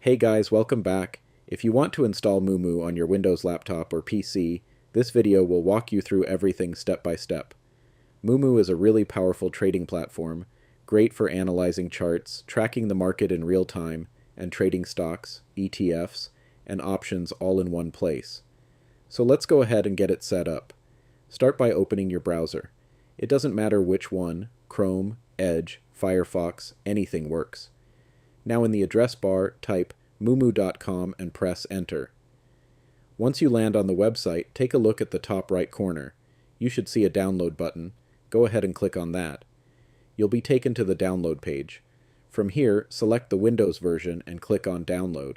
Hey guys, welcome back. If you want to install Moomoo on your Windows laptop or PC, this video will walk you through everything step by step. Moomoo is a really powerful trading platform, great for analyzing charts, tracking the market in real time, and trading stocks, ETFs, and options all in one place. So let's go ahead and get it set up. Start by opening your browser. It doesn't matter which one, Chrome, Edge, Firefox, anything works. Now in the address bar, type moomoo.com and press enter. Once you land on the website, take a look at the top right corner. You should see a download button. Go ahead and click on that. You'll be taken to the download page. From here, select the Windows version and click on Download.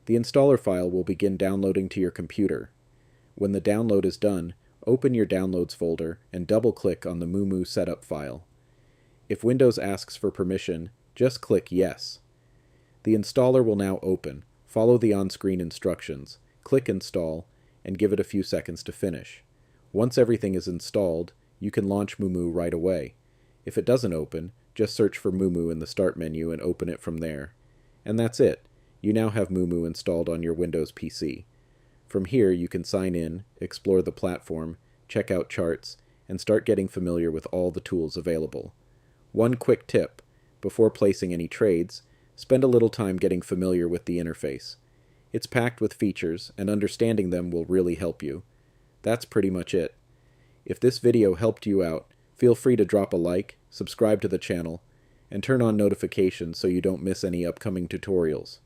The installer file will begin downloading to your computer. When the download is done, open your Downloads folder and double-click on the Moomoo setup file. If Windows asks for permission, just click Yes. The installer will now open. Follow the on-screen instructions, click Install, and give it a few seconds to finish. Once everything is installed, you can launch Moomoo right away. If it doesn't open, just search for Moomoo in the Start menu and open it from there. And that's it. You now have Moomoo installed on your Windows PC. From here, you can sign in, explore the platform, check out charts, and start getting familiar with all the tools available. One quick tip: before placing any trades, spend a little time getting familiar with the interface. It's packed with features, and understanding them will really help you. That's pretty much it. If this video helped you out, feel free to drop a like, subscribe to the channel, and turn on notifications so you don't miss any upcoming tutorials.